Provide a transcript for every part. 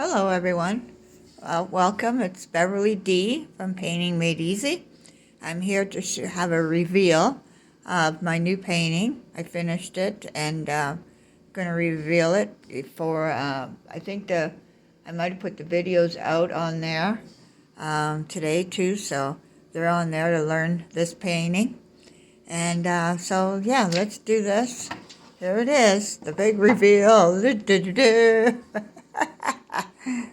Hello everyone, welcome. It's Beverly D. from Painting Made Easy. I'm here to have a reveal of my new painting. I finished it and going to reveal it for, I think I might have put the videos out on there today too, so they're on there to learn this painting. And so yeah, let's do this. Here it is, the big reveal.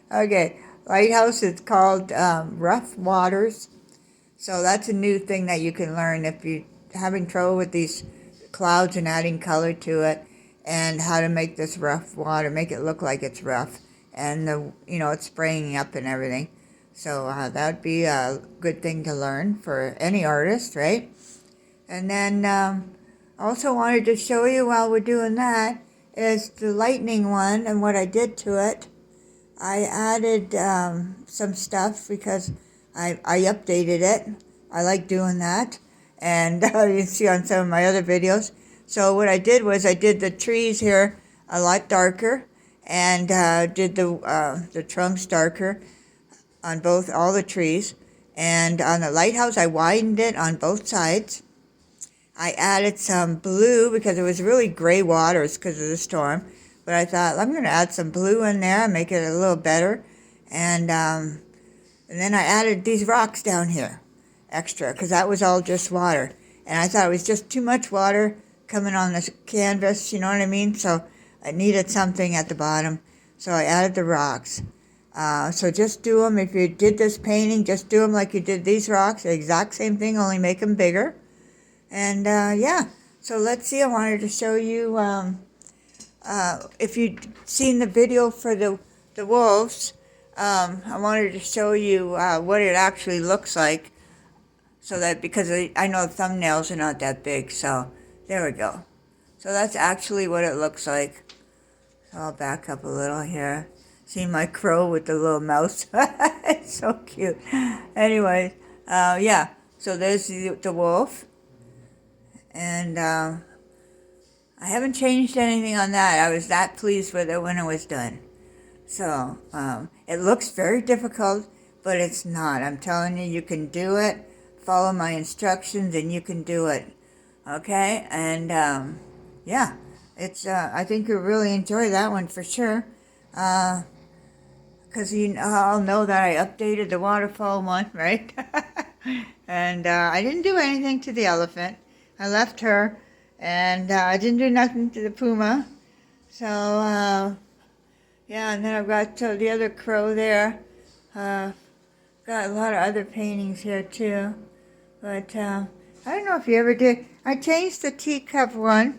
Okay, lighthouse is called Rough Waters. So that's a new thing that you can learn if you're having trouble with these clouds and adding color to it, and how to make this rough water, make it look like it's rough, and it's spraying up and everything. So that would be a good thing to learn for any artist, right? And then also wanted to show you while we're doing that is the lightning one and what I did to it. I added some stuff because I updated it. I like doing that, and you can see on some of my other videos. So what I did was I did the trees here a lot darker, and did the trunks darker on all the trees. And on the lighthouse, I widened it on both sides. I added some blue because it was really gray waters because of the storm. But I thought, I'm going to add some blue in there and make it a little better. And then I added these rocks down here, extra, because that was all just water. And I thought it was just too much water coming on this canvas, you know what I mean? So I needed something at the bottom. So I added the rocks. So just do them, if you did this painting, just do them like you did these rocks. The exact same thing, only make them bigger. And yeah, so let's see, I wanted to show you... if you've seen the video for the wolves, I wanted to show you what it actually looks like, so that, because I know thumbnails are not that big, so there we go. So that's actually what it looks like. So I'll back up a little here. See my crow with the little mouse? It's so cute. Anyways, yeah, so there's the wolf, and I haven't changed anything on that. I was that pleased with it when it was done. So, it looks very difficult, but it's not. I'm telling you, you can do it. Follow my instructions and you can do it. Okay? And, yeah, it's, I think you'll really enjoy that one for sure. Because you all know that I updated the waterfall one, right? And, I didn't do anything to the elephant. I left her. And I didn't do nothing to the puma. So, yeah, and then I've got the other crow there. Got a lot of other paintings here, too. But I don't know if you ever did. I changed the teacup one.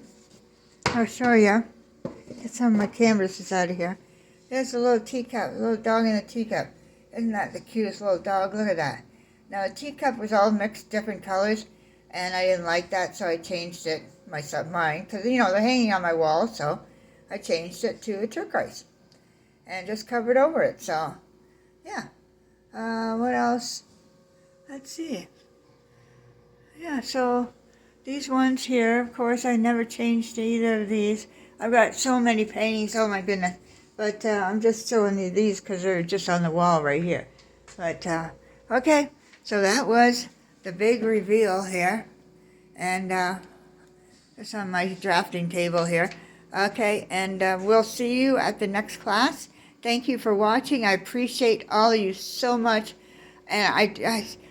I'll show you. Get some of my canvases out of here. There's a little teacup, a little dog in a teacup. Isn't that the cutest little dog? Look at that. Now, the teacup was all mixed different colors, and I didn't like that, so I changed it. Mine, because they're hanging on my wall, so I changed it to a turquoise and just covered over it. So yeah, what else? Let's see. Yeah, so these ones here, of course, I never changed either of these. I've got so many paintings, oh my goodness, but I'm just showing you these because they're just on the wall right here. But okay, so that was the big reveal here, and it's on my drafting table here. Okay, and we'll see you at the next class. Thank you for watching. I appreciate all of you so much. And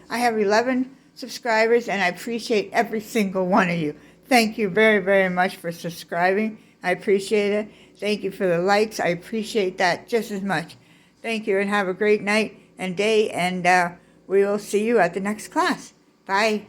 I have 11 subscribers, and I appreciate every single one of you. Thank you very, very much for subscribing. I appreciate it. Thank you for the likes. I appreciate that just as much. Thank you, and have a great night and day, and we will see you at the next class. Bye.